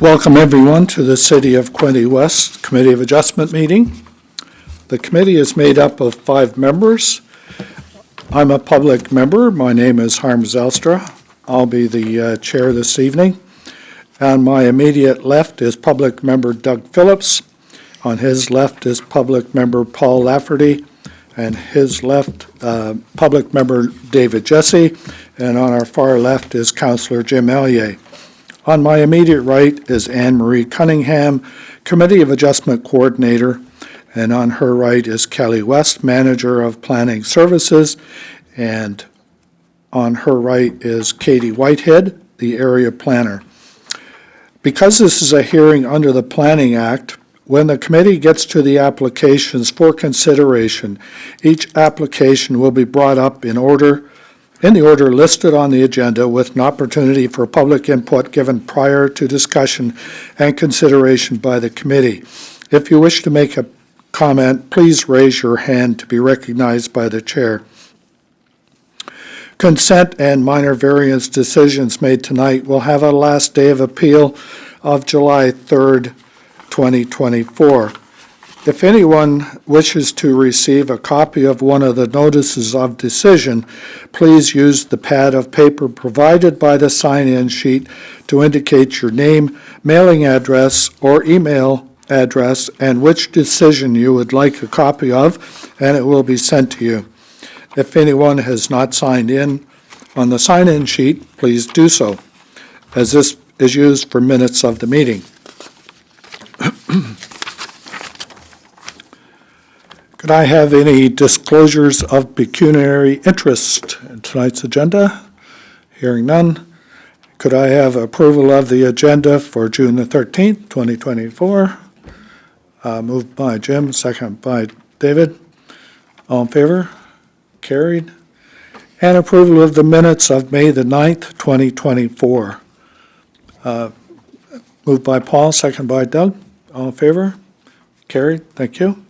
Welcome everyone to the City of Quinte West Committee of Adjustment meeting. The committee is made up of 5 members. I'm a public member. My name is Harm Zelstra. I'll be the chair this evening. On my immediate left is public member Doug Phillips. On his left is public member Paul Lafferty, and his left public member David Jesse, and on our far left is Councillor Jim Ellier. On my immediate right is Anne Marie Cunningham, Committee of Adjustment Coordinator, and on her right is Kelly West, Manager of Planning Services, and on her right is Katie Whitehead, the Area Planner. Because this is a hearing under the Planning Act, when the committee gets to the applications for consideration, each application will be brought up in the order listed on the agenda, with an opportunity for public input given prior to discussion and consideration by the committee. If you wish to make a comment, please raise your hand to be recognized by the chair. Consent and minor variance decisions made tonight will have a last day of appeal of July 3rd, 2024. If anyone wishes to receive a copy of one of the notices of decision, please use the pad of paper provided by the sign-in sheet to indicate your name, mailing address, or email address and which decision you would like a copy of, and it will be sent to you. If anyone has not signed in on the sign-in sheet, please do so, as this is used for minutes of the meeting. Could I have any disclosures of pecuniary interest in tonight's agenda? Hearing none. Could I have approval of the agenda for June the 13th, 2024? Moved by Jim, second by David. All in favor? Carried. And approval of the minutes of May the 9th, 2024. Moved by Paul, second by Doug. All in favor? Carried. Thank you.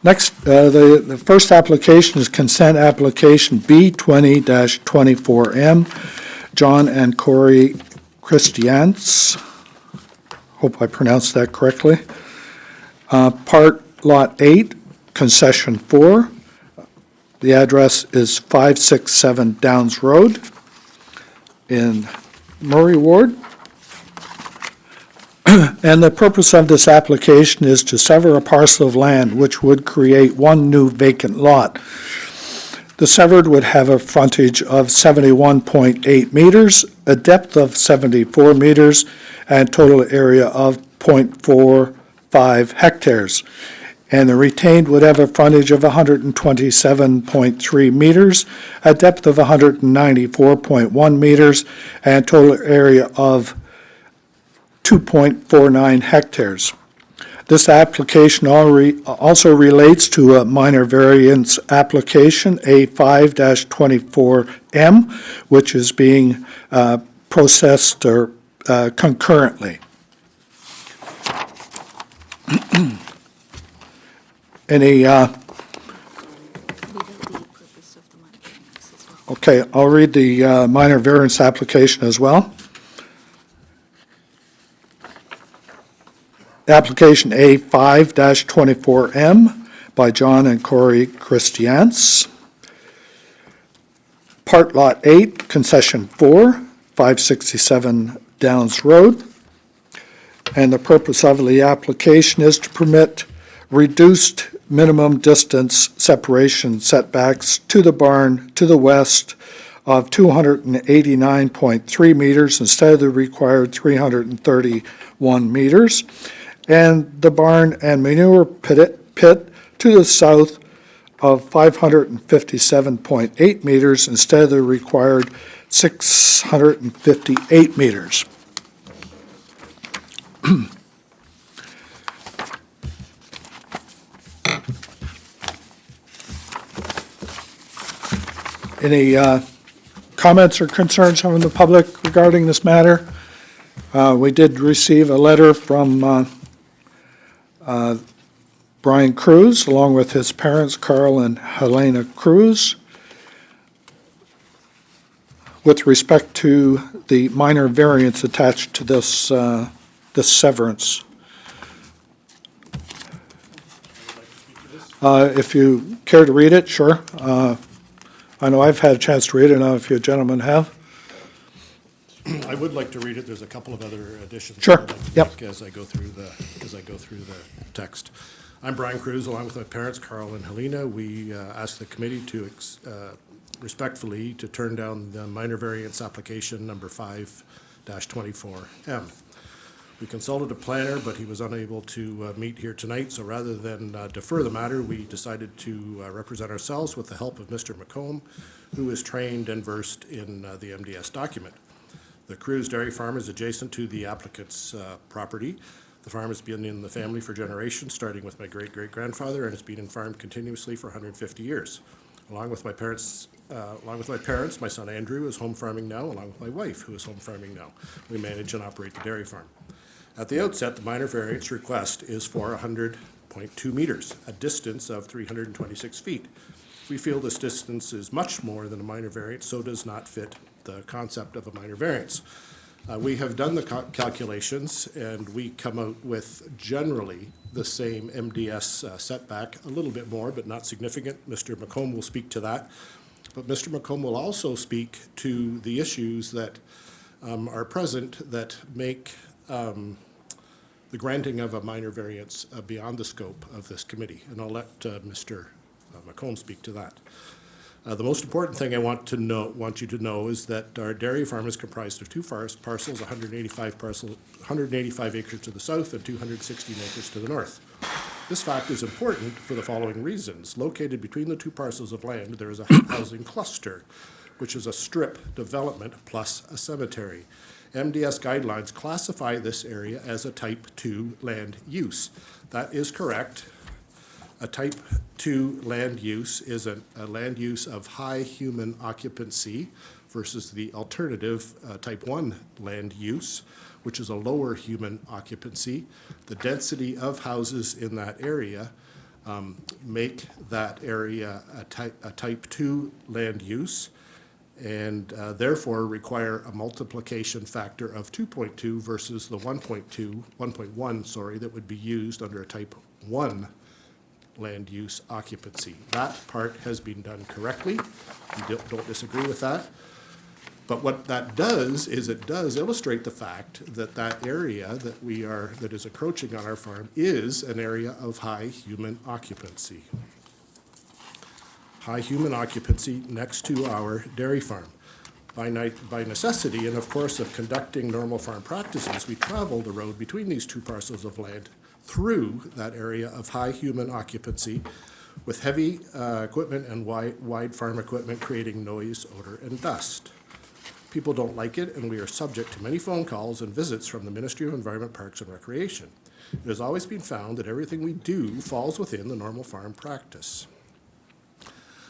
Next, the first application is consent application B20-24M, John and Corey Christians. Hope I pronounced that correctly. Part Lot 8, Concession 4. The address is 567 Downs Road in Murray Ward. And the purpose of this application is to sever a parcel of land which would create one new vacant lot. The severed would have a frontage of 71.8 meters, a depth of 74 meters, and total area of 0.45 hectares. And the retained would have a frontage of 127.3 meters, a depth of 194.1 meters, and total area of 2.49 hectares. This application also relates to a minor variance application, A5-24M, which is being processed concurrently. Any okay, I'll read the minor variance application as well. Application A5-24M by John and Corey Christians. Part Lot 8, Concession 4, 567 Downs Road. And the purpose of the application is to permit reduced minimum distance separation setbacks to the barn to the west of 289.3 meters instead of the required 331 meters. And the barn and manure pit to the south of 557.8 meters instead of the required 658 meters. Any comments or concerns from the public regarding this matter? We did receive a letter from Brian Cruz, along with his parents, Carl and Helena Cruz. with respect to the minor variance attached to this, this severance. If you care to read it, sure. I know I've had a chance to read it. I don't know if you gentlemen have. I would like to read it. There's a couple of other additions. Sure. I'd like to Yep. make as I go through the text. I'm Brian Cruz, along with my parents, Carl and Helena. We asked the committee to respectfully to turn down the minor variance application number 5-24M. We consulted a planner, but he was unable to meet here tonight, so rather than defer the matter, we decided to represent ourselves with the help of Mr. McComb, who is trained and versed in the MDS document. The Cruz Dairy Farm is adjacent to the applicant's property. The farm has been in the family for generations, starting with my great-great-grandfather, and it's been farmed continuously for 150 years. Along with my parents, my son Andrew is home farming now, along with my wife, who is home farming now. We manage and operate the dairy farm. At the outset, the minor variance request is for 100.2 meters, a distance of 326 feet. We feel this distance is much more than a minor variance, so does not fit the concept of a minor variance. We have done the calculations, and we come out with generally the same MDS setback, a little bit more, but not significant. Mr. McComb will speak to that. But Mr. McComb will also speak to the issues that are present that make the granting of a minor variance beyond the scope of this committee. And I'll let Mr. McComb speak to that. The most important thing I want you to know is that our dairy farm is comprised of two parcels, 185 acres to the south and 216 acres to the north. This fact is important for the following reasons. Located between the two parcels of land, there is a housing cluster, which is a strip development plus a cemetery. MDS guidelines classify this area as a type 2 land use. That is correct. A type 2 land use is a land use of high human occupancy versus the alternative type 1 land use, which is a lower human occupancy. The density of houses in that area make that area a type 2 land use, and therefore require a multiplication factor of 2.2 versus the 1.1, sorry, that would be used under a type 1 land use occupancy. That part has been done correctly. We don't disagree with that. But what that does is it does illustrate the fact that that area that is encroaching on our farm is an area of high human occupancy. High human occupancy next to our dairy farm. By necessity, and of course of conducting normal farm practices, we travel the road between these two parcels of land through that area of high human occupancy with heavy equipment and wide farm equipment creating noise, odor, and dust. People don't like it, and we are subject to many phone calls and visits from the Ministry of Environment, Parks, and Recreation. It has always been found that everything we do falls within the normal farm practice.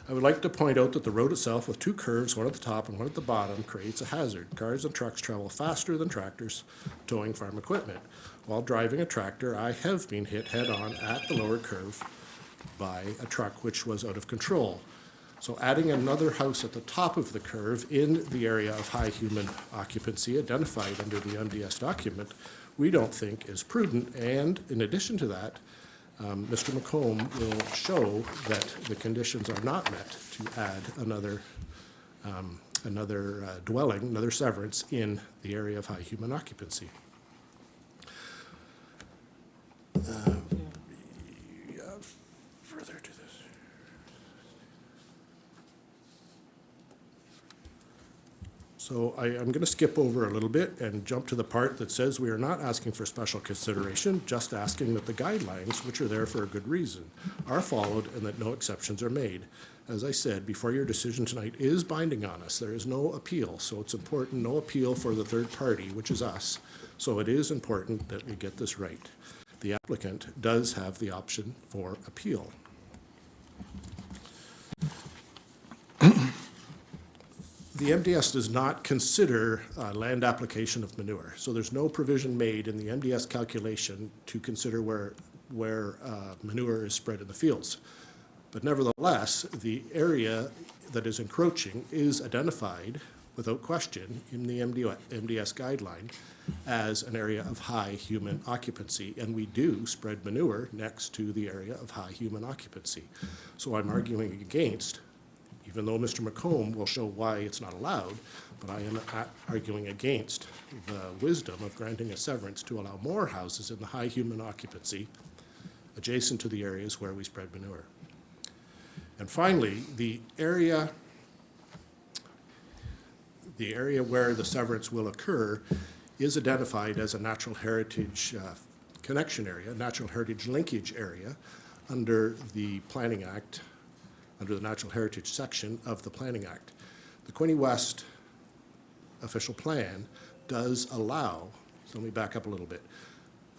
I would like to point out that the road itself, with two curves, one at the top and one at the bottom, creates a hazard. Cars and trucks travel faster than tractors towing farm equipment. While driving a tractor, I have been hit head-on at the lower curve by a truck which was out of control. So adding another house at the top of the curve in the area of high human occupancy identified under the MDS document, we don't think is prudent. And in addition to that, Mr. McComb will show that the conditions are not met to add another dwelling, another severance in the area of high human occupancy. Further to this. So I'm going to skip over a little bit and jump to the part that says we are not asking for special consideration, just asking that the guidelines, which are there for a good reason, are followed and that no exceptions are made. As I said, before your decision tonight is binding on us. There is no appeal, so it's important, no appeal for the third party, which is us. So it is important that we get this right. The applicant does have the option for appeal. The MDS does not consider land application of manure, so there's no provision made in the MDS calculation to consider where manure is spread in the fields. But nevertheless, the area that is encroaching is identified without question, in the MDS guideline as an area of high human occupancy, and we do spread manure next to the area of high human occupancy. So I'm arguing against, even though Mr. McComb will show why it's not allowed, but I am arguing against the wisdom of granting a severance to allow more houses in the high human occupancy adjacent to the areas where we spread manure. And finally, the area where the severance will occur is identified as a natural heritage connection area, natural heritage linkage area under the Planning Act, under the Natural Heritage section of the Planning Act. The Quinte West official plan does allow, so let me back up a little bit,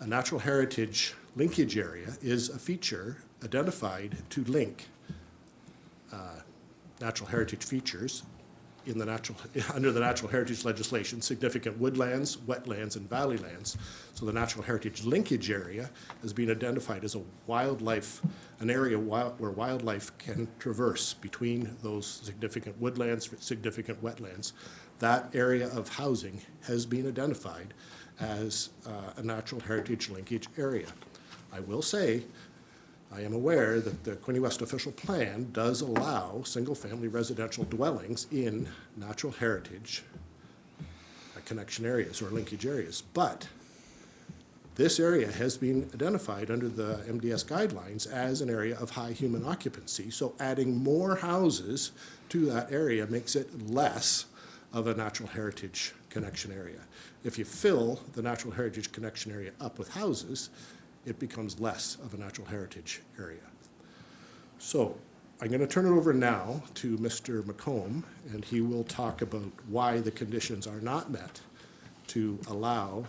a natural heritage linkage area is a feature identified to link natural heritage features in the under the natural heritage legislation, significant woodlands, wetlands, and valley lands. So the natural heritage linkage area has been identified as an area where wildlife can traverse between those significant woodlands, significant wetlands. That area of housing has been identified as a natural heritage linkage area. I will say, I am aware that the Quinte West official plan does allow single-family residential dwellings in natural heritage connection areas or linkage areas, but this area has been identified under the MDS guidelines as an area of high human occupancy, so adding more houses to that area makes it less of a natural heritage connection area. If you fill the natural heritage connection area up with houses, it becomes less of a natural heritage area. So I'm going to turn it over now to Mr. McComb, and he will talk about why the conditions are not met to allow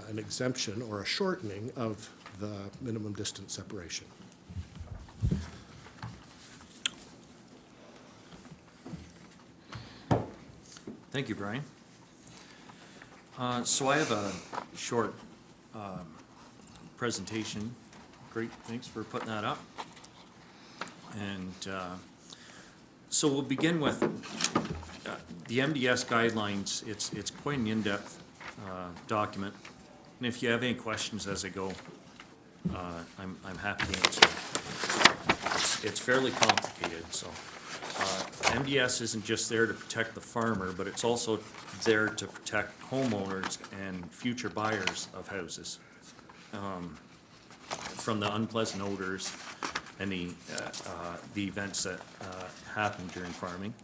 an exemption or a shortening of the minimum distance separation. Thank you, Brian. So I have a short presentation. Great, thanks for putting that up. And so we'll begin with the MDS guidelines. It's quite an in-depth document, and if you have any questions as I go, I'm happy to answer. It's fairly complicated, so MDS isn't just there to protect the farmer, but it's also there to protect homeowners and future buyers of houses from the unpleasant odors and the events that happen during farming.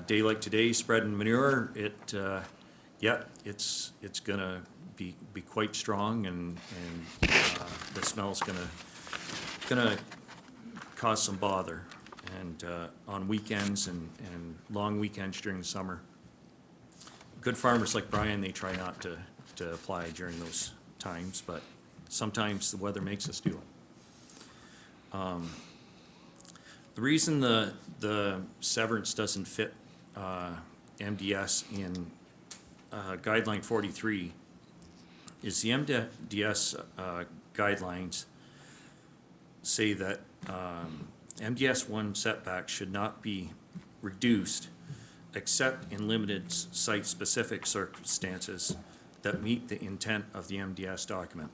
Day like today, spreading manure, it's gonna be quite strong, and the smell's gonna cause some bother, and on weekends and long weekends during the summer. Good farmers like Brian, they try not to apply during those times, but sometimes the weather makes us do it. The reason the severance doesn't fit MDS in guideline 43 is the MDS guidelines say that MDS 1 setbacks should not be reduced except in limited site-specific circumstances that meet the intent of the MDS document.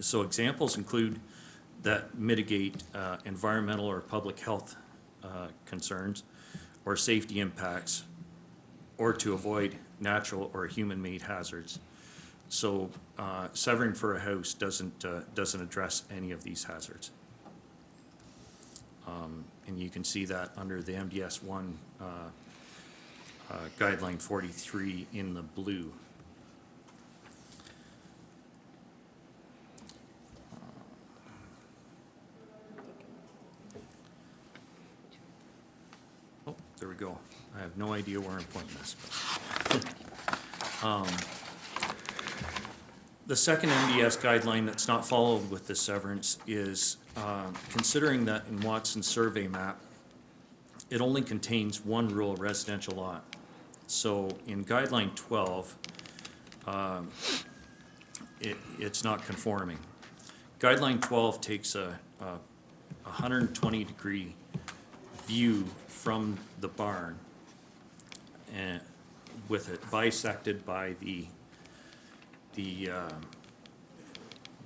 So examples include that mitigate environmental or public health concerns or safety impacts, or to avoid natural or human-made hazards. So severing for a house doesn't address any of these hazards. And you can see that under the MDS 1 guideline 43 in the blue. Oh, there we go. I have no idea where I'm pointing this. The second MDS guideline that's not followed with this severance is considering that in Watson's survey map, it only contains one rural residential lot. So in guideline 12, it's not conforming. Guideline 12 takes a 120-degree view from the barn, and with it bisected by the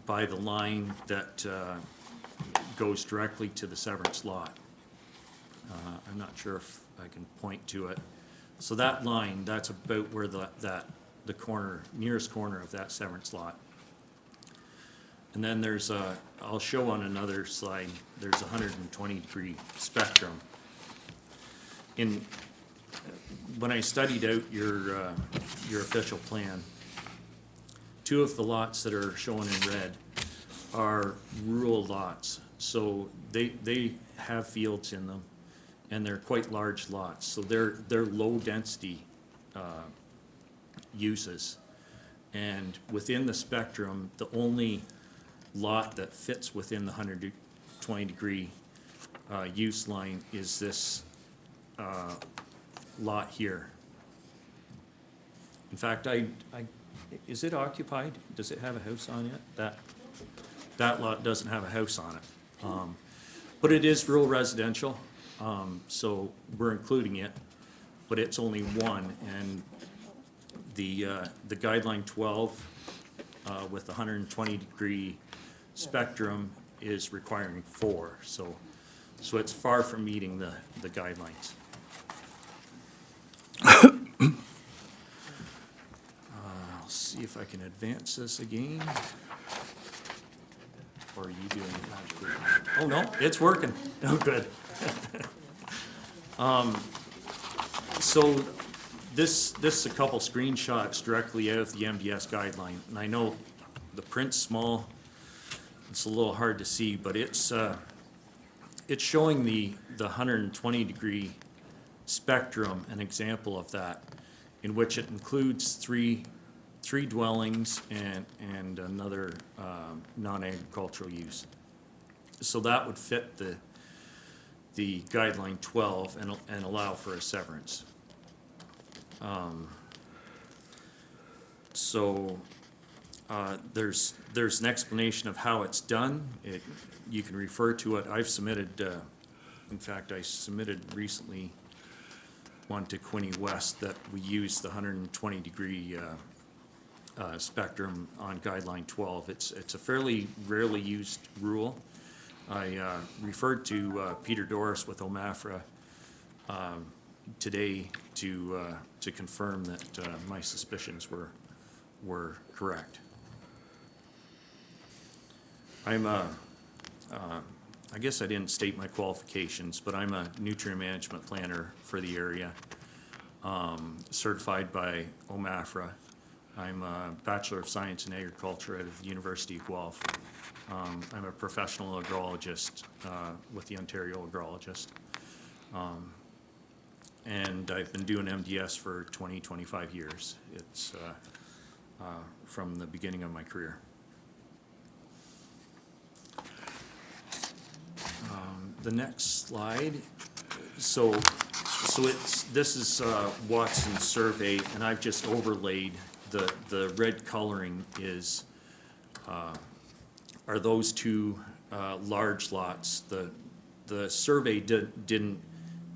line that goes directly to the severance lot. I'm not sure if I can point to it. So that line, that's about where the corner, nearest corner of that severance lot. And then there's I'll show on another slide, there's a 120-degree spectrum. When I studied out your official plan, two of the lots that are shown in red are rural lots. So they have fields in them, and they're quite large lots. So they're low density uses. And within the spectrum, the only lot that fits within the 120-degree use line is this lot here. In fact, is it occupied? Does it have a house on it? That lot doesn't have a house on it. But it is rural residential, so we're including it, but it's only one, and the guideline 12 with the 120-degree spectrum is requiring 4, so it's far from meeting the guidelines. I'll see if I can advance this again. Or are you doing it magically? Oh, no, it's working. Oh, good. So this is a couple screenshots directly out of the MDS guideline, and I know the print's small. It's a little hard to see, but it's showing the 120-degree spectrum, an example of that, in which it includes three dwellings and another non-agricultural use. So that would fit the guideline 12 and allow for a severance. There's an explanation of how it's done. You can refer to it. I've submitted, in fact, I submitted recently one to Quinte West that we use the 120-degree spectrum on guideline 12. It's a fairly rarely used rule. I referred to Peter Doris with OMAFRA today to confirm that my suspicions were correct. I guess I didn't state my qualifications, but I'm a nutrient management planner for the area, certified by OMAFRA. I'm a Bachelor of Science in Agriculture out of the University of Guelph. I'm a professional agrologist with the Ontario Agrologist. And I've been doing MDS for 25 years. It's from the beginning of my career. The next slide. So this is Watson's survey, and I've just overlaid the red coloring are those two large lots. The survey didn't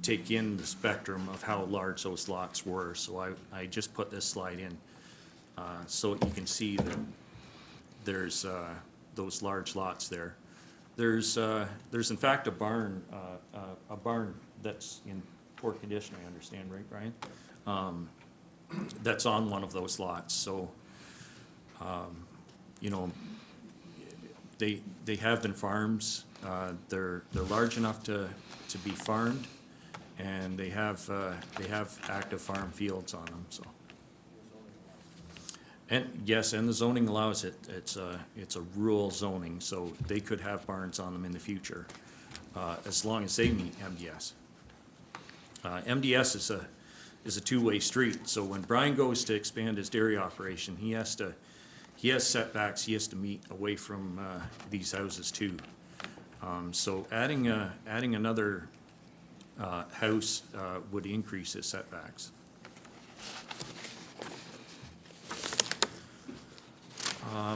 take in the spectrum of how large those lots were, so I just put this slide in so you can see that there's those large lots there. There's in fact a barn that's in poor condition, I understand, right, Brian? That's on one of those lots. So, you know, they have been farms. They're large enough to be farmed, and they have active farm fields on them. So, and yes, and the zoning allows it. It's a rural zoning, so they could have barns on them in the future, as long as they meet MDS. MDS is a two-way street. So when Brian goes to expand his dairy operation, he has setbacks he has to meet away from these houses too. So adding another house would increase his setbacks.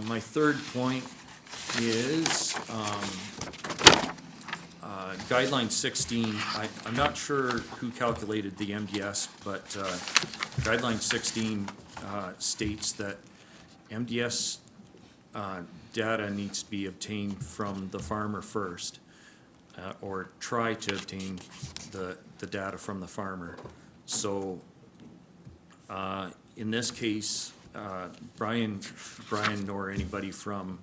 My third point is Guideline 16, I'm not sure who calculated the MDS, but Guideline 16 states that MDS data needs to be obtained from the farmer first, or try to obtain the data from the farmer. So in this case, Brian nor anybody from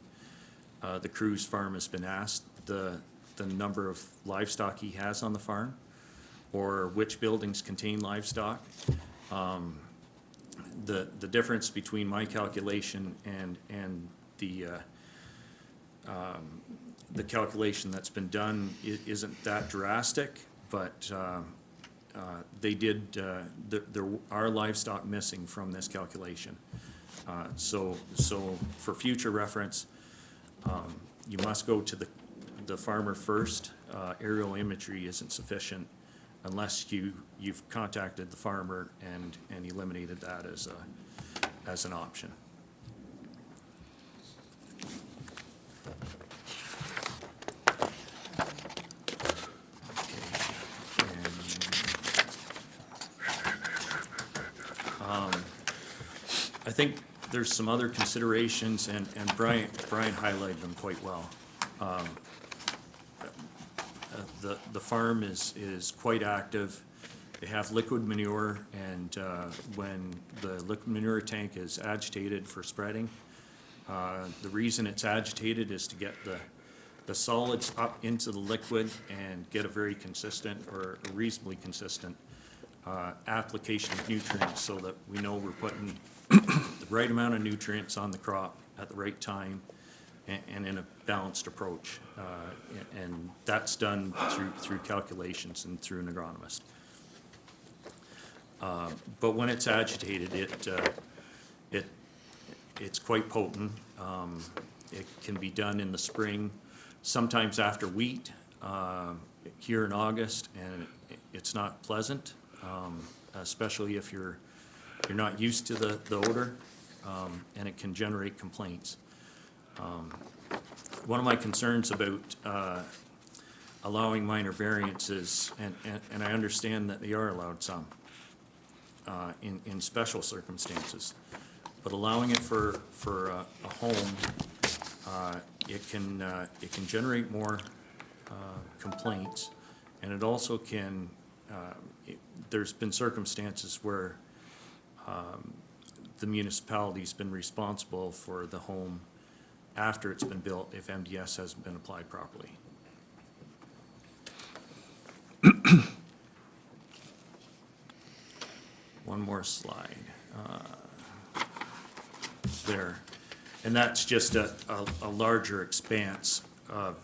the Cruz farm has been asked the number of livestock he has on the farm, or which buildings contain livestock. The difference between my calculation and the calculation that's been done isn't that drastic, but they did, there are livestock missing from this calculation. So for future reference, you must go to the farmer first. Aerial imagery isn't sufficient unless you've contacted the farmer and eliminated that as an option. I think there's some other considerations, and Brian highlighted them quite well. The farm is quite active. They have liquid manure, and when the liquid manure tank is agitated for spreading, the reason it's agitated is to get the solids up into the liquid and get a very consistent, or a reasonably consistent application of nutrients, so that we know we're putting the right amount of nutrients on the crop at the right time and in a balanced approach. And that's done through calculations and through an agronomist. But when it's agitated, it's quite potent. It can be done in the spring, sometimes after wheat, here in August, and it's not pleasant, especially if you're not used to the odor, and it can generate complaints. One of my concerns about allowing minor variances, and I understand that they are allowed some in special circumstances, but allowing it for a home, it can generate more complaints, and it also can. There's been circumstances where the municipality's been responsible for the home after it's been built if MDS hasn't been applied properly. One more slide. There. And that's just a larger expanse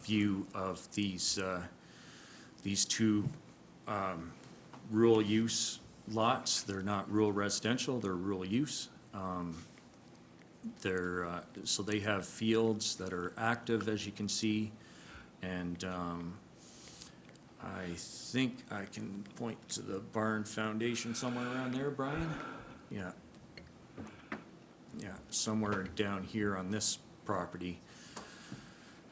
view of these two rural use lots. They're not rural residential, they're rural use. So they have fields that are active, as you can see, and I think I can point to the barn foundation somewhere around there, Brian? Yeah. Yeah, somewhere down here on this property.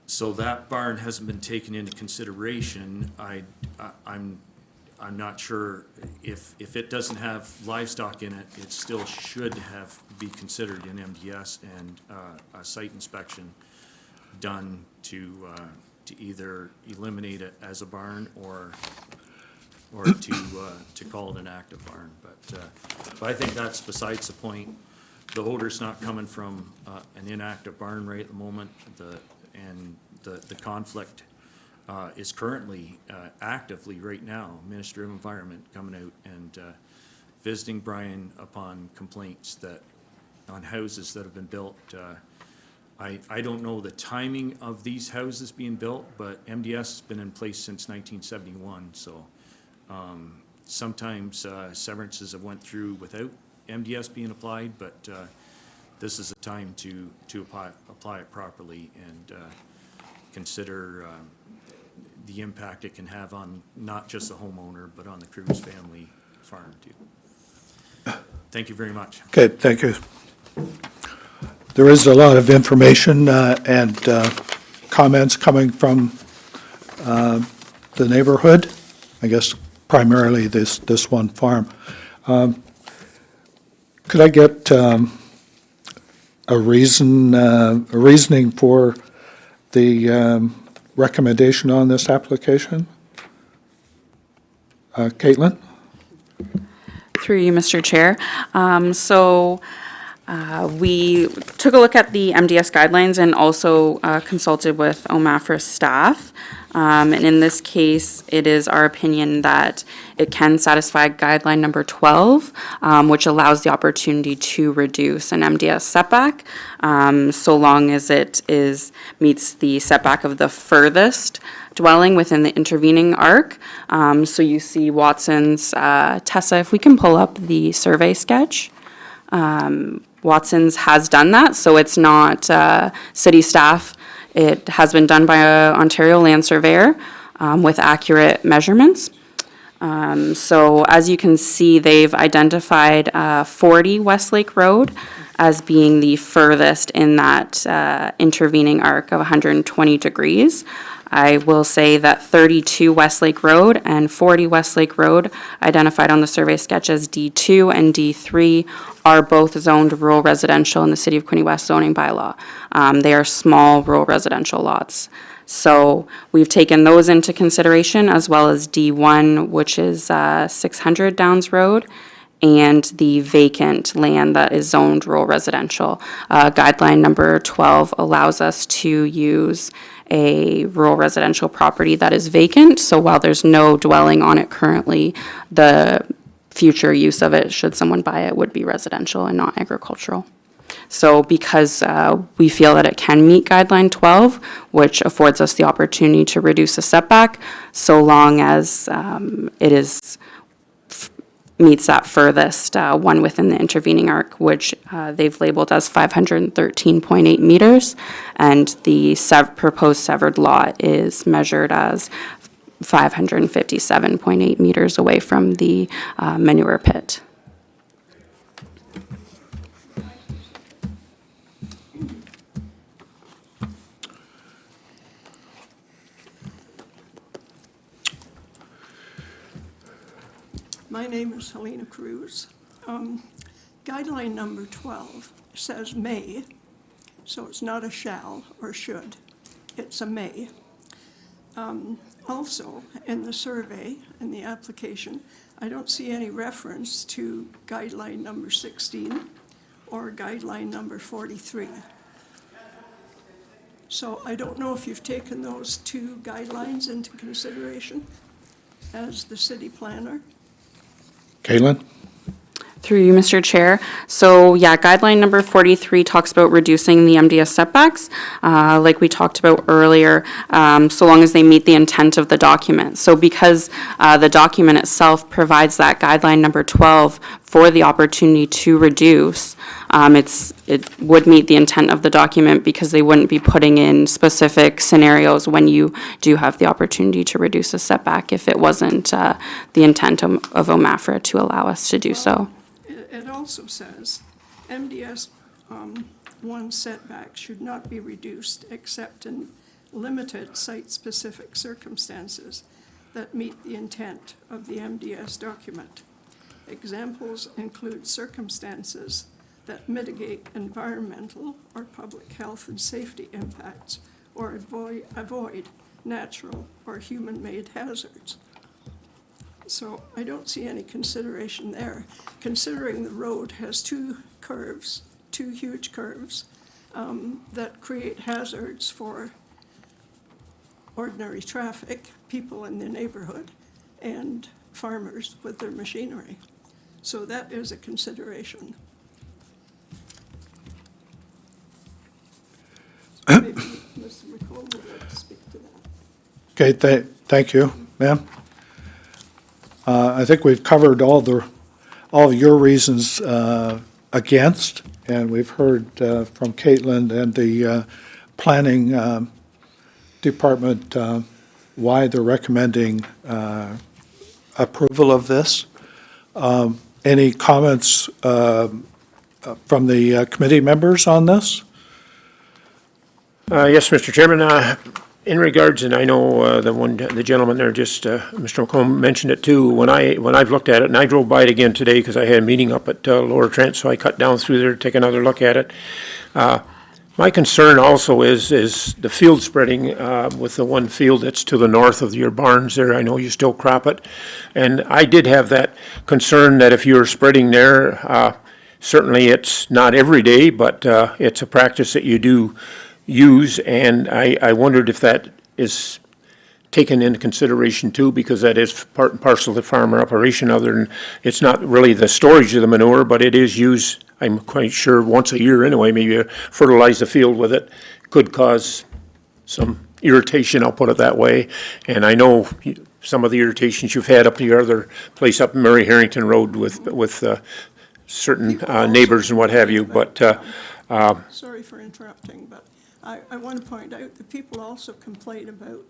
So that barn hasn't been taken into consideration. I'm not sure if it doesn't have livestock in it, it still should be considered in MDS, and a site inspection done to either eliminate it as a barn or to call it an active barn. But I think that's besides the point. The odor's not coming from an inactive barn right at the moment. The conflict is currently actively right now. Ministry of Environment coming out and visiting Brian upon complaints on houses that have been built. I don't know the timing of these houses being built, but MDS has been in place since 1971. So sometimes severances have went through without MDS being applied, but this is a time to apply it properly and consider the impact it can have on not just the homeowner, but on the Cruz family farm too. Thank you very much. Okay, thank you. There is a lot of information and comments coming from the neighborhood, I guess primarily this one farm. Could I get a reasoning for the recommendation on this application? Caitlin? Through you, Mr. Chair. We took a look at the MDS guidelines and also consulted with OMAFRA staff. And in this case, it is our opinion that it can satisfy guideline number 12, which allows the opportunity to reduce an MDS setback, so long as it meets the setback of the furthest dwelling within the intervening arc. So you see Watson's, Tessa, if we can pull up the survey sketch. Watson's has done that, so it's not city staff. It has been done by an Ontario land surveyor with accurate measurements. So as you can see, they've identified 40 Westlake Road as being the furthest in that intervening arc of 120 degrees. I will say that 32 Westlake Road and 40 Westlake Road, identified on the survey sketch as D2 and D3, are both zoned rural residential in the City of Quinte West zoning bylaw. They are small rural residential lots. So we've taken those into consideration, as well as D1, which is 600 Downs Road, and the vacant land that is zoned rural residential. Guideline number 12 allows us to use a rural residential property that is vacant. So while there's no dwelling on it currently, the future use of it, should someone buy it, would be residential and not agricultural. So because we feel that it can meet guideline 12, which affords us the opportunity to reduce a setback, so long as it meets that furthest one within the intervening arc, which they've labeled as 513.8 meters, and the proposed severed lot is measured as 557.8 meters away from the manure pit. My name is Helena Cruz. Guideline number 12 says may, so it's not a shall or should, it's a may. Also, in the survey, in the application, I don't see any reference to guideline number 16 or guideline number 43. So I don't know if you've taken those two guidelines into consideration as the city planner. Caitlin? Through you, Mr. Chair. So yeah, guideline number 43 talks about reducing the MDS setbacks, like we talked about earlier, so long as they meet the intent of the document. So because the document itself provides that guideline number 12 for the opportunity to reduce, it would meet the intent of the document, because they wouldn't be putting in specific scenarios when you do have the opportunity to reduce a setback if it wasn't the intent of OMAFRA to allow us to do so. It also says MDS 1 setback should not be reduced except in limited site-specific circumstances that meet the intent of the MDS document. Examples include circumstances that mitigate environmental or public health and safety impacts or avoid natural or human-made hazards. So I don't see any consideration there, considering the road has two huge curves that create hazards for ordinary traffic, people in the neighborhood, and farmers with their machinery. So that is a consideration. Maybe Mr. McComb would like to speak to that. Okay, thank you, ma'am. I think we've covered all of your reasons against, and we've heard from Caitlin and the planning department why they're recommending approval of this. Any comments from the committee members on this? Yes, Mr. Chairman. In regards, and I know the gentleman there, just Mr. McComb mentioned it too. When I've looked at it, and I drove by it again today because I had a meeting up at Lower Trent, so I cut down through there to take another look at it. My concern also is the field spreading with the one field that's to the north of your barns there. I know you still crop it, and I did have that concern that if you're spreading there, certainly it's not every day, but it's a practice that you do use, and I wondered if that is taken into consideration too, because that is part and parcel of the farmer operation. Other than, it's not really the storage of the manure, but it is used, I'm quite sure, once a year anyway. Maybe fertilize the field with it could cause some irritation, I'll put it that way. And I know some of the irritations you've had up at your other place up Murray Harrington Road with certain neighbors and what have you, but Sorry for interrupting, but I want to point out that people also complain about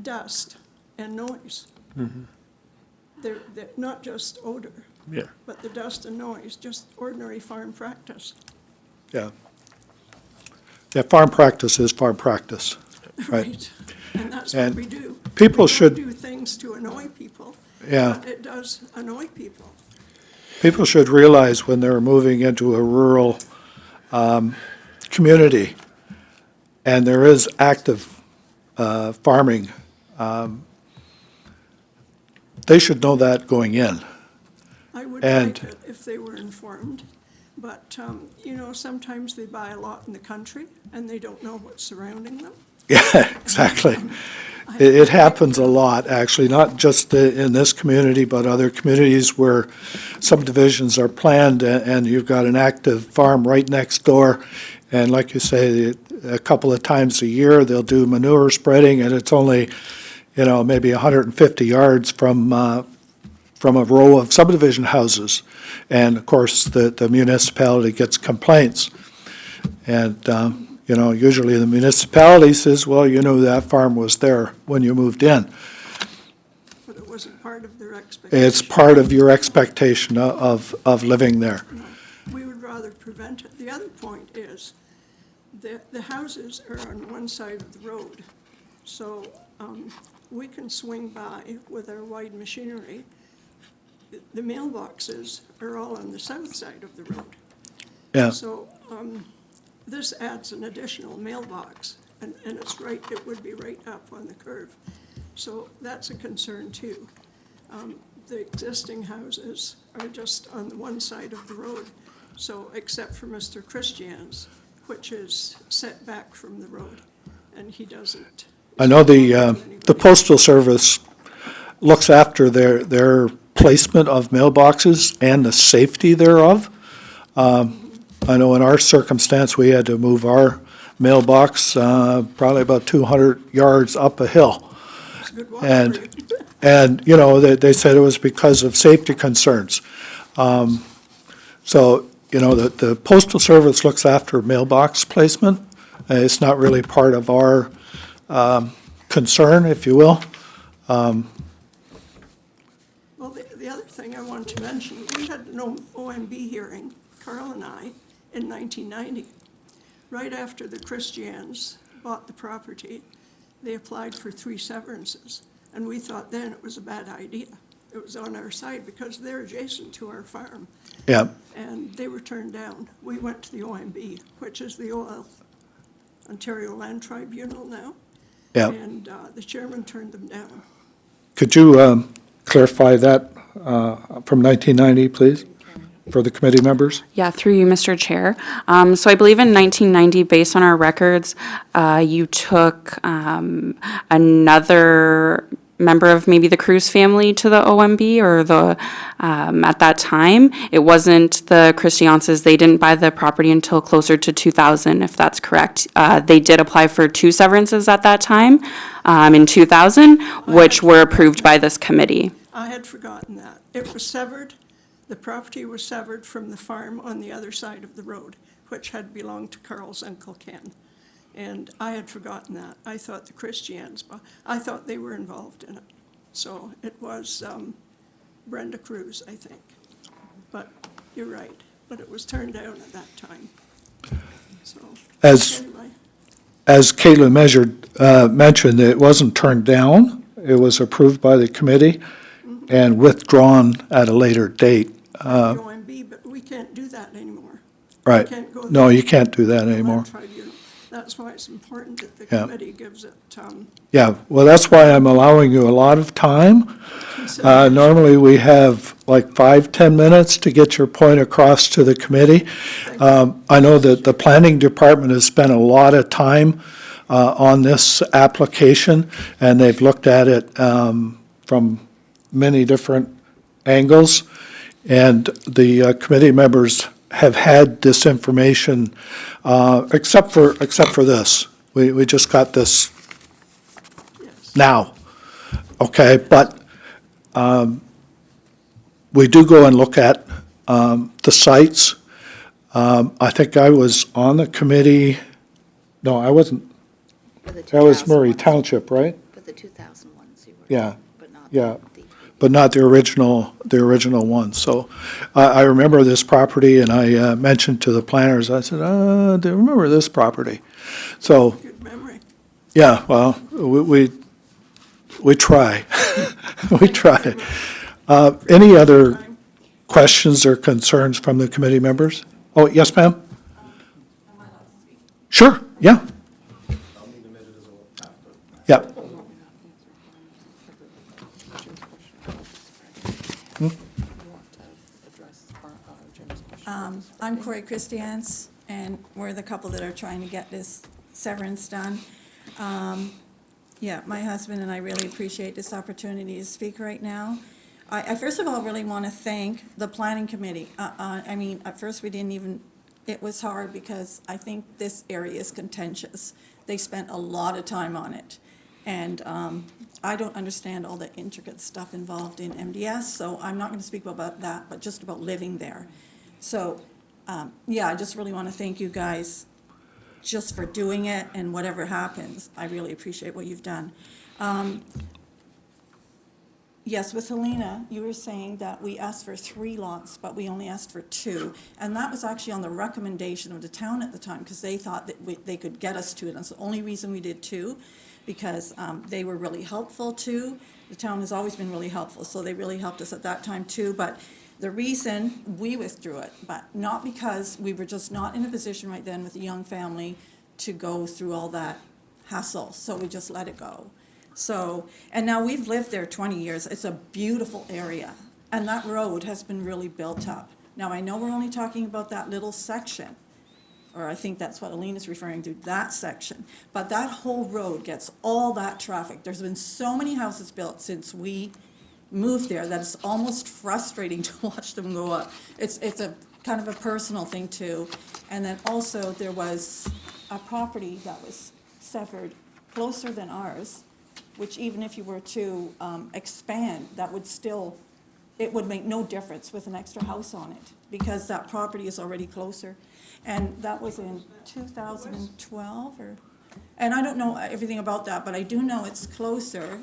dust and noise. They're not just odor, yeah. but the dust and noise, just ordinary farm practice. Yeah. Yeah, farm practice is farm practice, right? And that's And what we do. people We should- don't do things to annoy people. Yeah. But it does annoy people. People should realize when they're moving into a rural community, and there is active farming, they should know that going in. I would And- like it if they were informed, but, you know, sometimes they buy a lot in the country and they don't know what's surrounding them. Yeah, exactly. It happens a lot, actually, not just in this community, but other communities where subdivisions are planned and you've got an active farm right next door. And like you say, a couple of times a year, they'll do manure spreading, and it's only, you know, maybe 150 yards from a row of subdivision houses. And of course, the municipality gets complaints. And, you know, usually the municipality says, well, you know, that farm was there when you moved in. But it wasn't part of their expectation. It's part of your expectation of living there. No, we would rather prevent it. The other point is, the houses are on one side of the road, so we can swing by with our wide machinery. The mailboxes are all on the south side of the road. Yeah, So this adds an additional mailbox, and it's right, it would be right up on the curve. So that's a concern too. The existing houses are just on the one side of the road, so except for Mr. Christian's, which is set back from the road, and he doesn't. I know the Postal Service looks after their placement of mailboxes and the safety thereof. I know in our circumstance, we had to move our mailbox probably about 200 yards up a hill. It's a good walk for you. And, you know, they said it was because of safety concerns. So, you know, the Postal Service looks after mailbox placement. It's not really part of our concern, if you will. Well, the other thing I want to mention, we had an OMB hearing, Carl and I, in 1990. Right after the Christians bought the property, they applied for 3 severances. And we thought then it was a bad idea. It was on our side because they're adjacent to our farm. Yeah, And they were turned down. We went to the OMB, which is the Ontario Land Tribunal now. yeah. And the chairman turned them down. Could you clarify that from 1990, please, for the committee members? Yeah, through you, Mr. Chair. So I believe in 1990, based on our records, you took another member of maybe the Cruz family to the OMB, or at that time. It wasn't the Christiances. They didn't buy the property until closer to 2000, if that's correct. They did apply for 2 severances at that time in 2000, which were approved by this committee. I had forgotten that. It was severed, the property was severed from the farm on the other side of the road, which had belonged to Carl's Uncle Ken. And I had forgotten that. I thought the Christians, I thought they were involved in it. So it was Brenda Cruz, I think. But you're right, but it was turned down at that time. So, As anyway, as Caitlin mentioned, it wasn't turned down. It was approved by the committee and withdrawn at a later date. OMB, but we can't do that anymore. Right. can't go No, there. you can't do that anymore. Tribunal. That's why it's important that the Yeah. committee gives it Yeah, well, that's why I'm allowing you a lot of time. consideration. Normally, we have like 5-10 minutes to get your point across to the committee. I know that the planning department has spent a lot of time on this application, and they've looked at it from many different angles. And the committee members have had this information, except for this. We just got this Yes. now, okay? But we do go and look at the sites. I think I was on the committee, no, I wasn't, For the that was Murray 2001s. Township, right? For the 2001s you were. Yeah, But not yeah. the. But not the original one. So I remember this property, and I mentioned to the planners, I said, do you remember this property? So, Good memory. yeah, well, we try. We try. Any other questions or concerns from the committee members? Oh, yes, ma'am? Sure, yeah. Yeah. I'm Corey Christians, and we're the couple that are trying to get this severance done. Yeah, my husband and I really appreciate this opportunity to speak right now. I first of all really want to thank the planning committee. I mean, at first we didn't even, it was hard because I think this area is contentious. They spent a lot of time on it. And I don't understand all the intricate stuff involved in MDS, so I'm not going to speak about that, but just about living there. So, yeah, I just really want to thank you guys just for doing it, and whatever happens, I really appreciate what you've done. Yes, with Helena, you were saying that we asked for 3 lots, but we only asked for 2. And that was actually on the recommendation of the town at the time, because they thought that they could get us to it. That's the only reason we did 2, because they were really helpful too. The town has always been really helpful, so they really helped us at that time too. But the reason we withdrew it, but not because we were just not in a position right then with a young family to go through all that hassle, so we just let it go. So, and now we've lived there 20 years. It's a beautiful area, and that road has been really built up. Now, I know we're only talking about that little section, or I think that's what Alina's referring to, that section. But that whole road gets all that traffic. There's been so many houses built since we moved there that it's almost frustrating to watch them go up. It's a kind of a personal thing too. And then also there was a property that was severed closer than ours, which even if you were to expand, that would still, it would make no difference with an extra house on it, because that property is already closer. And that was in 2012, and I don't know everything about that, but I do know it's closer.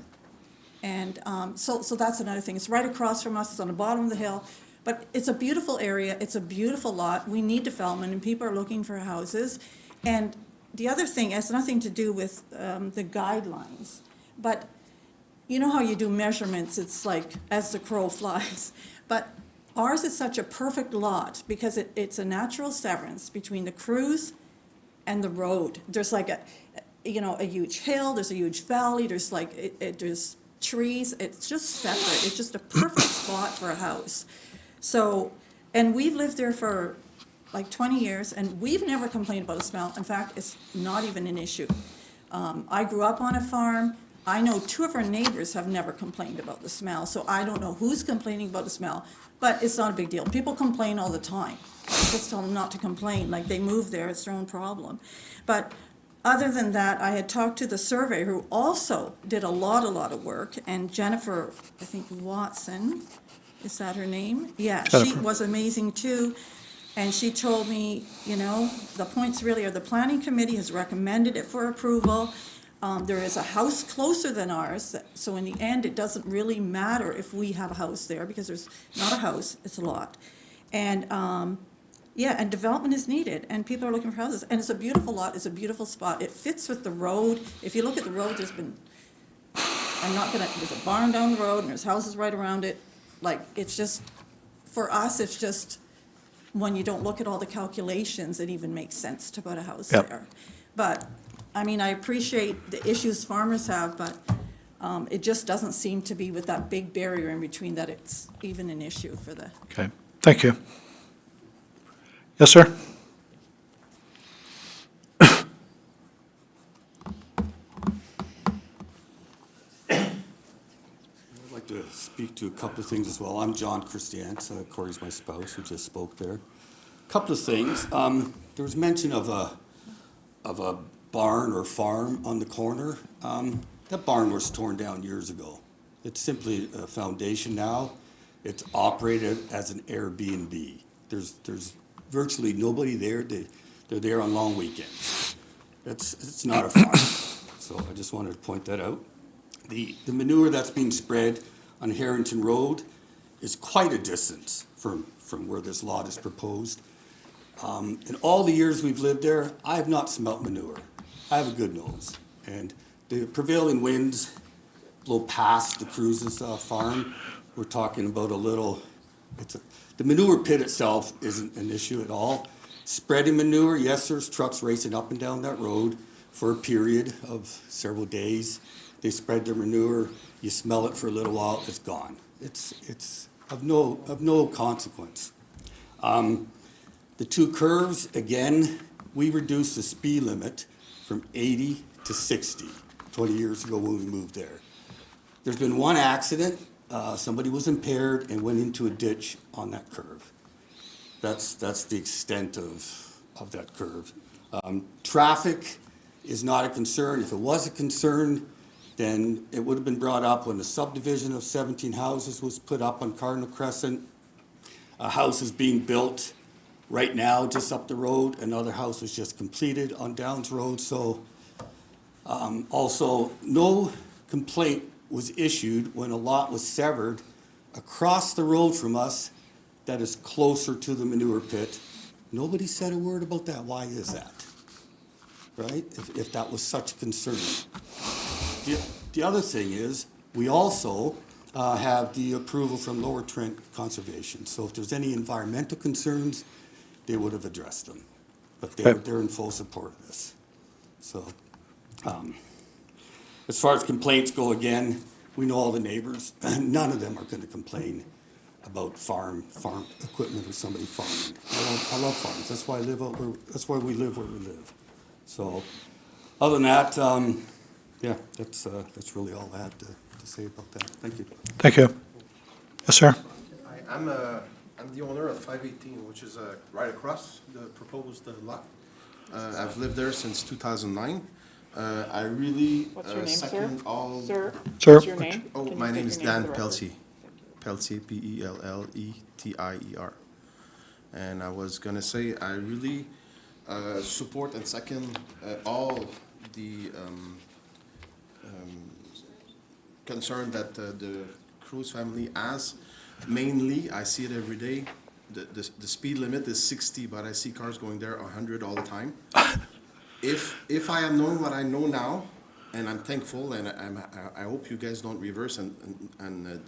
And so that's another thing. It's right across from us, it's on the bottom of the hill, but it's a beautiful area, it's a beautiful lot. We need development, and people are looking for houses. And the other thing has nothing to do with the guidelines, but you know how you do measurements, it's like as the crow flies. But ours is such a perfect lot because it's a natural severance between the cruise and the road. There's like a huge hill, there's a huge valley, there's like, there's trees. It's just separate. It's just a perfect spot for a house. So, and we've lived there for like 20 years, and we've never complained about the smell. In fact, it's not even an issue. I grew up on a farm. I know 2 of our neighbors have never complained about the smell, so I don't know who's complaining about the smell, but it's not a big deal. People complain all the time. Just tell them not to complain, like they moved there, it's their own problem. But other than that, I had talked to the surveyor, who also did a lot of work, and Jennifer, I think Watson, is that her name? Yeah, she Jennifer. was amazing too. And she told me, the points really are the planning committee has recommended it for approval. There is a house closer than ours, so in the end, it doesn't really matter if we have a house there, because there's not a house, it's a lot. And Yeah, and development is needed, and people are looking for houses, and it's a beautiful lot, it's a beautiful spot, it fits with the road. If you look at the road, there's a barn down the road, and there's houses right around it. Like, it's just, for us, it's just, when you don't look at all the calculations, it even makes sense to put a house Yep. there. But, I mean, I appreciate the issues farmers have, but it just doesn't seem to be with that big barrier in between that it's even an issue for the. Okay, thank you. Yes, sir? I'd like to speak to a couple of things as well. I'm John Christiance, Corey's my spouse, who just spoke there. Couple of things. There was mention of a barn or farm on the corner. That barn was torn down years ago. It's simply a foundation now. It's operated as an Airbnb. There's virtually nobody there. They're there on long weekends. It's not a farm. So I just wanted to point that out. The manure that's being spread on Harrington Road is quite a distance from where this lot is proposed. In all the years we've lived there, I have not smelt manure. I have a good nose. And the prevailing winds blow past the Cruz's farm. We're talking about the manure pit itself isn't an issue at all. Spreading manure, yes, there's trucks racing up and down that road for a period of several days. They spread their manure, you smell it for a little while, it's gone. It's of no consequence. The two curves, again, we reduced the speed limit from 80 to 60 20 years ago when we moved there. There's been one accident. Somebody was impaired and went into a ditch on that curve. That's the extent of that curve. Traffic is not a concern. If it was a concern, then it would have been brought up when the subdivision of 17 houses was put up on Cardinal Crescent. A house is being built right now just up the road. Another house was just completed on Downs Road. So also, no complaint was issued when a lot was severed across the road from us that is closer to the manure pit. Nobody said a word about that. Why is that? Right? If that was such a concern. The other thing is, we also have the approval from Lower Trent Conservation. So if there's any environmental concerns, they would have addressed them. But they're in full support of this. So as far as complaints go, again, we know all the neighbors. None of them are going to complain about farm equipment or somebody farming. I love farms. That's why that's why we live where we live. So other than that, yeah, that's really all I have to say about that. Thank you. Thank you. Yes, sir? I'm the owner of 518, which is right across the proposed lot. I've lived there since 2009. I really What's your name, second sir? all. Sir? Sir? What's your name? Oh, Can you my state name your is for Dan the record? Peltier. Peltier, Peltier. And I was gonna say, I really support and second all the concern that the Cruz family has. Mainly, I see it every day. The speed limit is 60, but I see cars going there 100 all the time. If I had known what I know now, and I'm thankful, and I hope you guys don't reverse and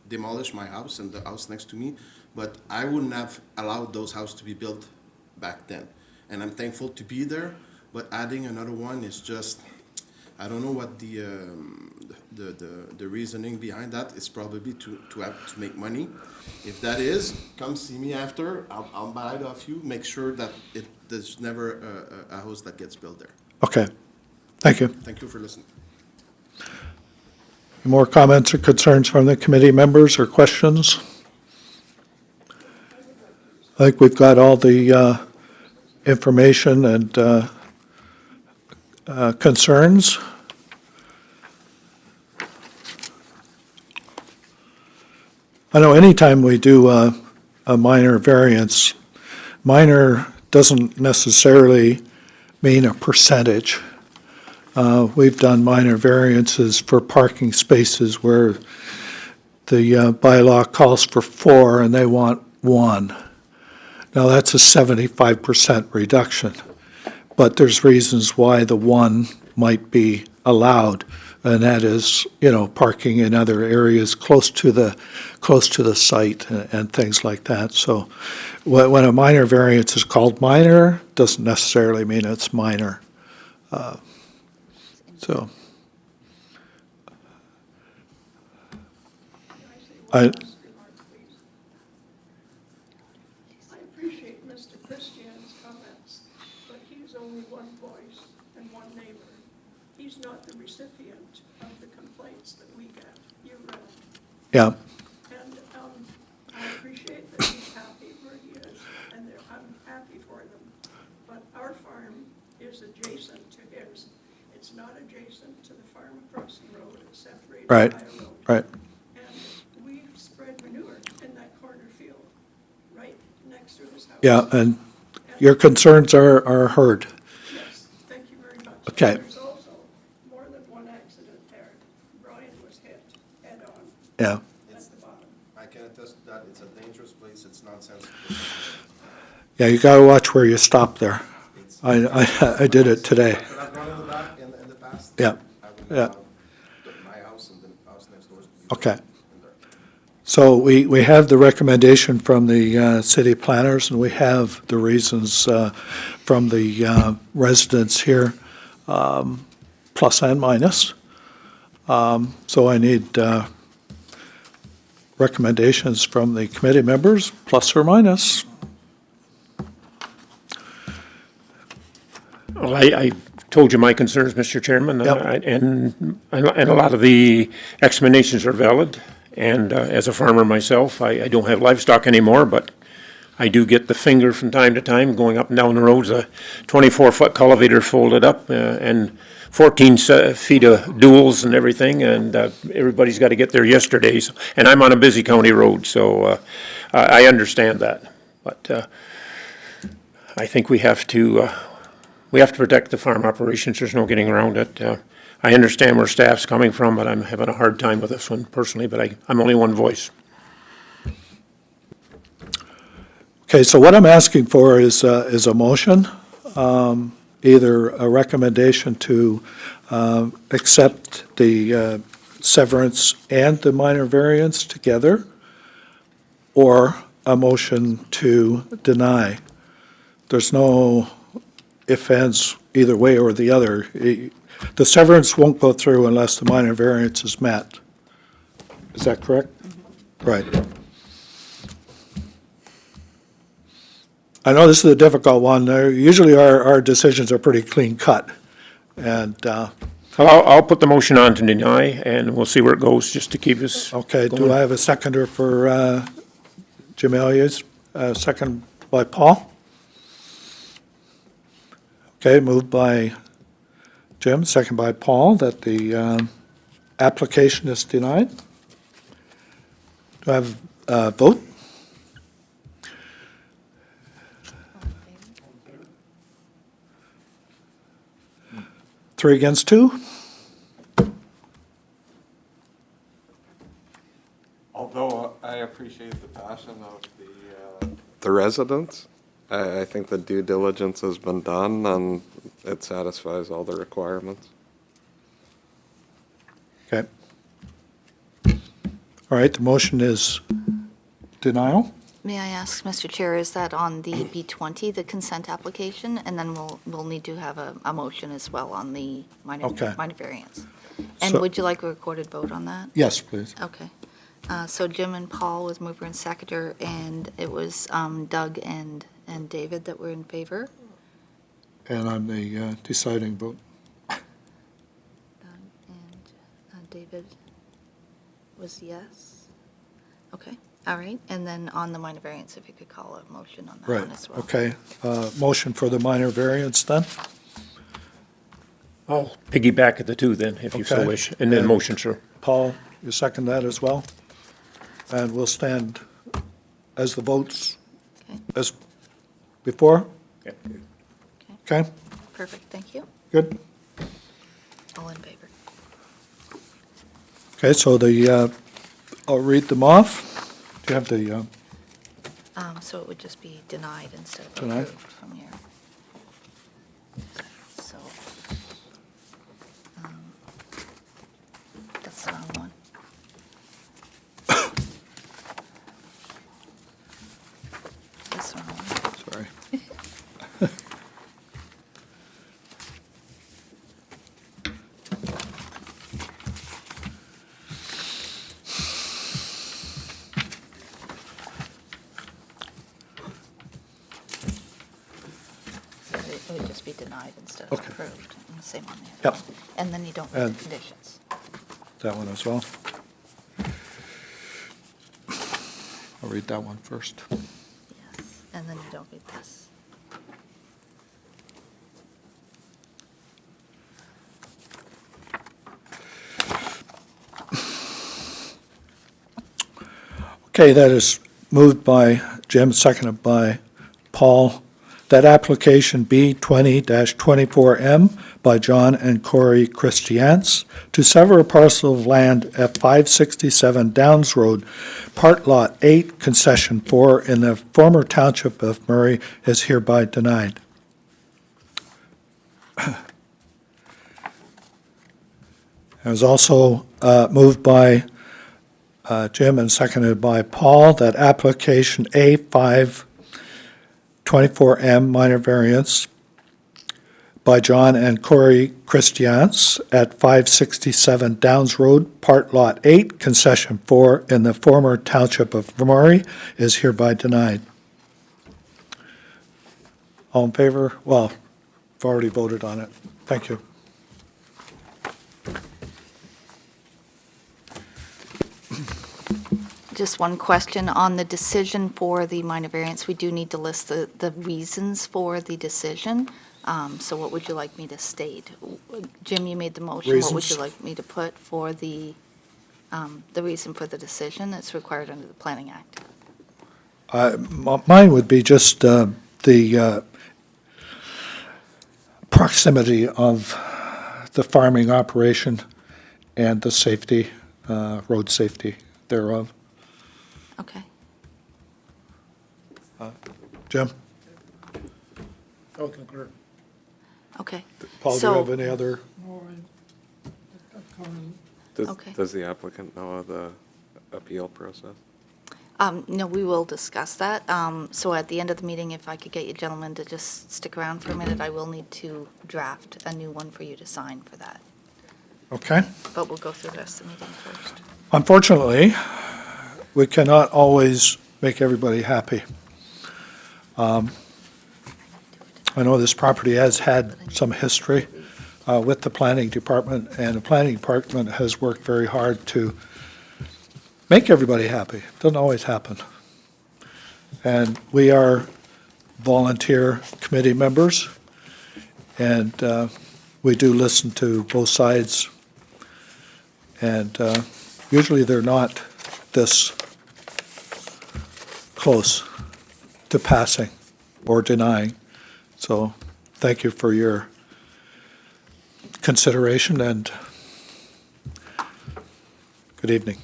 demolish my house and the house next to me, but I wouldn't have allowed those houses to be built back then. And I'm thankful to be there, but adding another one is just, I don't know what the reasoning behind that is. Probably to have to make money. If that is, come see me after. I'll buy it off you. Make sure that there's never a house that gets built there. Okay. Thank you. Thank you for listening. More comments or concerns from the committee members or questions? I think we've got all the information and concerns. I know anytime we do a minor variance, minor doesn't necessarily mean a percentage. We've done minor variances for parking spaces where the bylaw calls for 4 and they want 1. Now, that's a 75% reduction, but there's reasons why the one might be allowed, and that is, parking in other areas close to the site and things like that. So when a minor variance is called minor, doesn't necessarily mean it's minor. So I, I appreciate Mr. Christian's comments, but he's only one voice and one neighbor. He's not the recipient of the complaints that we get year-round. yeah, And I appreciate that he's happy where he is, and I'm happy for them. But our farm is adjacent to his. It's not adjacent to the farm across the road. It's separated by a right, road. right. And we spread manure in that corner field, right next to his house. Yeah, and your concerns are heard. Yes, thank you very much. Okay. There's also more than one accident there. Brian was hit head-on Yeah, at the bottom. I can attest to that, it's a dangerous place, it's nonsensical. yeah, you gotta watch where you stop there. I did it today. But I've gone in the back in the past. Yeah, I would yeah. allow my house and the house next door to be. Okay. in there. So we have the recommendation from the city planners, and we have the reasons from the residents here, plus and minus. So I need recommendations from the committee members, plus or minus. Well, I told you my concerns, Mr. Chairman, Yep. and a lot of the explanations are valid. And as a farmer myself, I don't have livestock anymore, but I do get the finger from time to time going up and down the roads, a 24-foot cultivator folded up, and 14 feet of duals and everything, and everybody's got to get there yesterday. And I'm on a busy county road, so I understand that. But I think we have to protect the farm operations. There's no getting around it. I understand where staff's coming from, but I'm having a hard time with this one personally, but I'm only one voice. Okay, so what I'm asking for is a motion, either a recommendation to accept the severance and the minor variance together, or a motion to deny. There's no ifs, ands, either way or the other. The severance won't go through unless the minor variance is met. Is that correct? Right. I know this is a difficult one. Usually our decisions are pretty clean cut. And, I'll put the motion on to deny, and we'll see where it goes, just to keep us okay, do going. I have a seconder for Jim Elliott's? Second by Paul? Okay, moved by Jim, second by Paul, that the application is denied. Do I have a vote? Three against two? Although I appreciate the passion of the residents, I think the due diligence has been done and it satisfies all the requirements. Okay. All right, the motion is denial? May I ask, Mr. Chair, is that on the B20, the consent application? And then we'll need to have a motion as well on the minor Okay. variance. And So- would you like a recorded vote on that? Yes, please. Okay. So Jim and Paul was mover and seconder, and it was Doug and David that were in favor. And I'm the deciding vote. Doug and David was yes. Okay, all right. And then on the minor variance, if you could call a motion on that Right, one as well. okay. Motion for the minor variance then? I'll piggyback at the two then, if you so Okay. wish, and then And- motion, sir. Paul, you second that as well? And we'll stand as the votes Okay, as before? Yep. Okay, perfect, thank you. good. All in favor. Okay, so I'll read them off. Do you have the So it would just be denied instead of Denied. approved from here. So, that's the wrong one. That's the wrong one. Sorry. So it would just be denied instead of Okay. approved, and the same on the Yep. other one. And then you don't meet And- the conditions. That one as well. I'll read that one first. Yes, and then you don't meet this. Okay, that is moved by Jim, seconded by Paul. That application B 20-24M by John and Corey Christians to sever a parcel of land at 567 Downs Road, Part Lot 8, Concession 4 in the former township of Murray is hereby denied. It was also moved by Jim and seconded by Paul that application A5 24M minor variance by John and Corey Christians at 567 Downs Road, Part Lot 8, Concession 4 in the former township of Murray is hereby denied. All in favor? Well, I've already voted on it. Thank you. Just one question on the decision for the minor variance. We do need to list the reasons for the decision. So what would you like me to state? Jim, you made the motion. What would you Reasons? like me to put for the reason for the decision that's required under the Planning Act? Mine would be just the proximity of the farming operation and the safety, road safety thereof. Okay. Jim? I'll concur. Okay. Paul, do you So- have any other? Okay. Does the applicant know of the appeal process? No, we will discuss that. So at the end of the meeting, if I could get you gentlemen to just stick around for a minute, I will need to draft a new one for you to sign for that. Okay. But we'll go through the rest of the meeting first. Unfortunately, we cannot always make everybody happy. I know this property has had some history with the planning department, and the planning department has worked very hard to make everybody happy. Doesn't always happen. And we are volunteer committee members, and we do listen to both sides. And usually they're not this close to passing or denying. So thank you for your consideration, and good evening.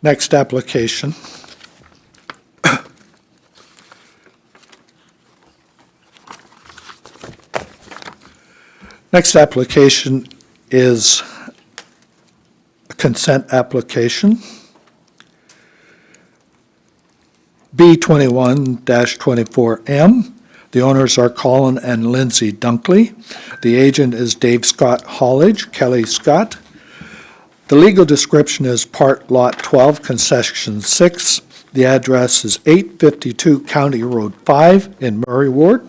Next application. Next application is a consent application. B 21-24M. The owners are Colin and Lindsay Dunkley. The agent is Dave Scott Hollage, Kelly Scott. The legal description is Part Lot 12, Concession 6. The address is 852 County Road 5 in Murray Ward.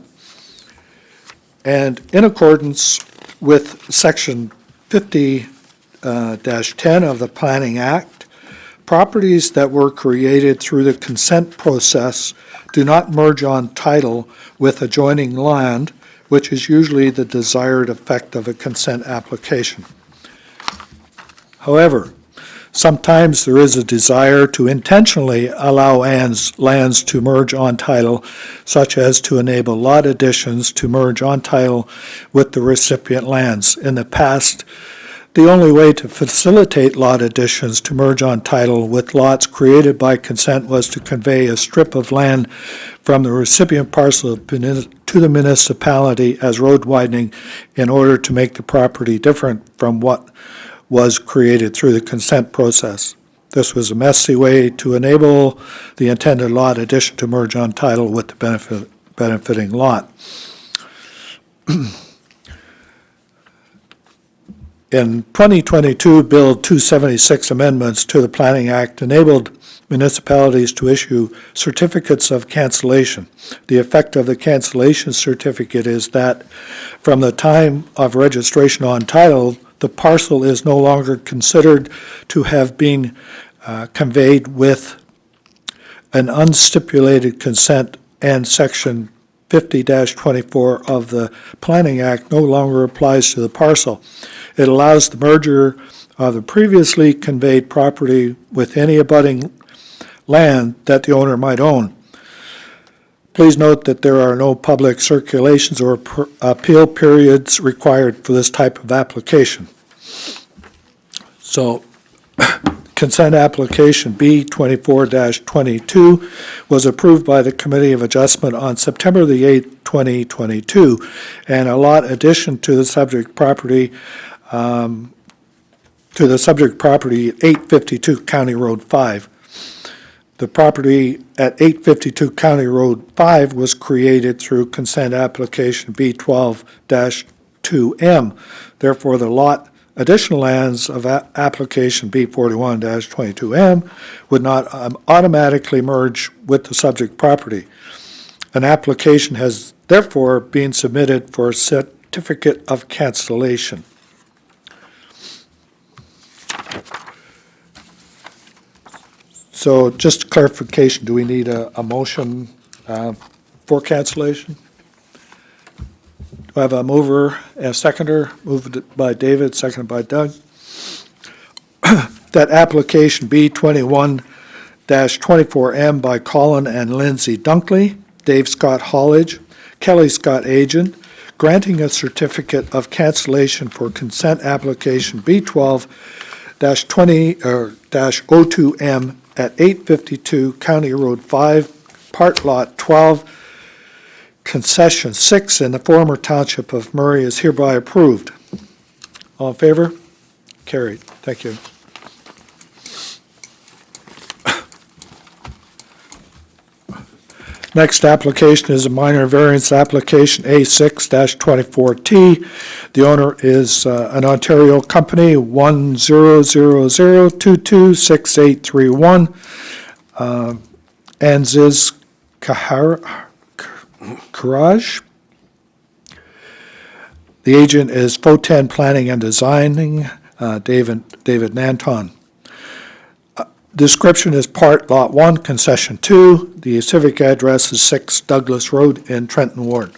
And in accordance with Section 50-10 of the Planning Act, properties that were created through the consent process do not merge on title with adjoining land, which is usually the desired effect of a consent application. However, sometimes there is a desire to intentionally allow lands to merge on title, such as to enable lot additions to merge on title with the recipient lands. In the past, The only way to facilitate lot additions to merge on title with lots created by consent was to convey a strip of land from the recipient parcel to the municipality as road widening in order to make the property different from what was created through the consent process. This was a messy way to enable the intended lot addition to merge on title with the benefiting lot. In 2022, Bill 276 amendments to the Planning Act enabled municipalities to issue certificates of cancellation. The effect of the cancellation certificate is that from the time of registration on title, the parcel is no longer considered to have been conveyed with an unstipulated consent, and Section 50-24 of the Planning Act no longer applies to the parcel. It allows the merger of the previously conveyed property with any abutting land that the owner might own. Please note that there are no public circulations or appeal periods required for this type of application. So, consent application B 24-22 was approved by the Committee of Adjustment on September the 8th, 2022, and a lot addition to the subject property at 852 County Road 5. The property at 852 County Road 5 was created through consent application B12-2M. Therefore, the lot additional lands of application B41-22M would not automatically merge with the subject property. An application has therefore been submitted for a certificate of cancellation. So just clarification, do we need a motion for cancellation? Do I have a mover and a seconder? Moved by David, seconded by Doug. That application B21-24M by Colin and Lindsay Dunkley, Dave Scott Hollage, Kelly Scott Agent, granting a certificate of cancellation for consent application B12-02M at 852 County Road 5, Part Lot 12, Concession 6 in the former Township of Murray is hereby approved. All in favor? Carried. Thank you. Next application is a minor variance application A6-24T. The owner is an Ontario company, 1000226831. Anziz Karaj. The agent is Foten Planning and Designing, David Nanton. Description is Part Lot 1, Concession 2. The civic address is 6 Douglas Road in Trenton Ward.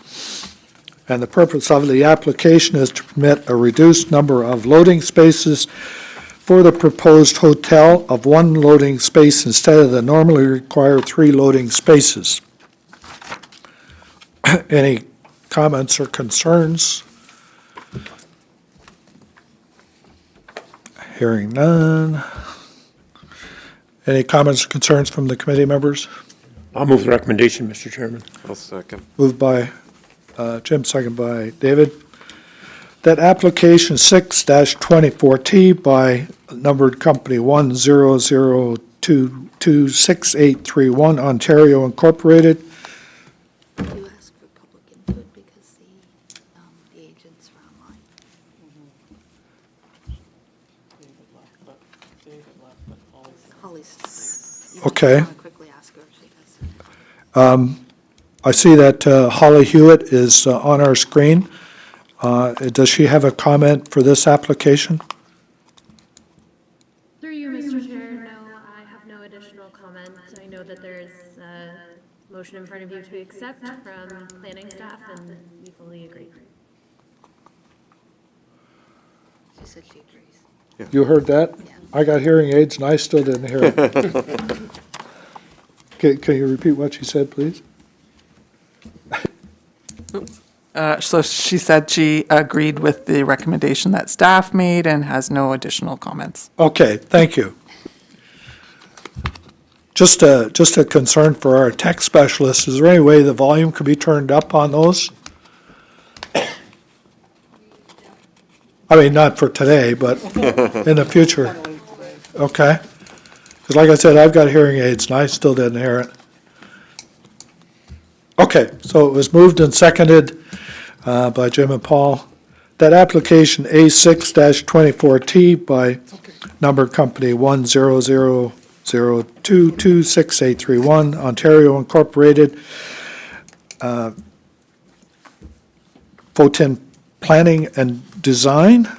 And the purpose of the application is to permit a reduced number of loading spaces for the proposed hotel of 1 loading space instead of the normally required 3 loading spaces. Any comments or concerns? Hearing none. Any comments or concerns from the committee members? I'll move the recommendation, Mr. Chairman. I'll second. Moved by Jim, second by David. That application 6-24T by numbered company 1002266831 Ontario Incorporated. You ask for public input because the agents are online. Holly's still there. You Okay. want to quickly ask her if she does. I see that Holly Hewitt is on our screen. Does she have a comment for this application? Through you, Mr. Chair, no, I have no additional comments. I know that there is a motion in front of you to accept from planning staff, and we fully agree. She said she agrees. You heard that? Yeah. I got hearing aids and I still didn't hear it. Can you repeat what she said, please? So she said she agreed with the recommendation that staff made and has no additional comments. Okay, thank you. Just a concern for our tech specialists, is there any way the volume could be turned up on those? I mean, not for today, but in the future. Okay? Because like I said, I've got hearing aids and I still didn't hear it. Okay, so it was moved and seconded by Jim and Paul. That application A6-24T by number company 10002268831, Ontario Incorporated, Photon Planning and Design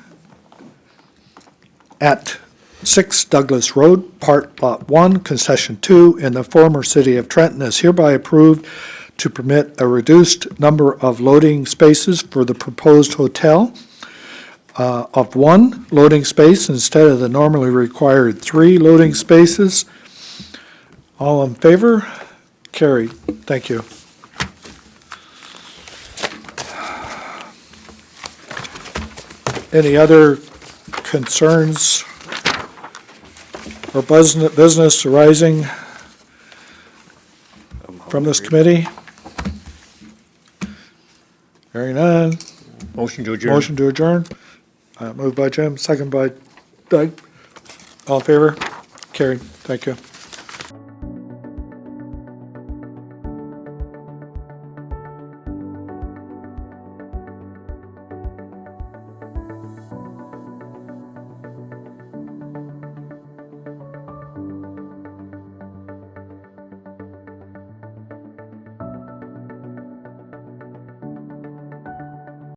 at 6 Douglas Road, Part Lot 1, Concession 2, in the former city of Trenton, is hereby approved to permit a reduced number of loading spaces for the proposed hotel of 1 loading space instead of the normally required 3 loading spaces. All in favor? Carried. Thank you. Any other concerns or business arising from this committee? Hearing none. Motion to adjourn. Motion to adjourn. Moved by Jim, second by Doug. All in favor? Carried. Thank you.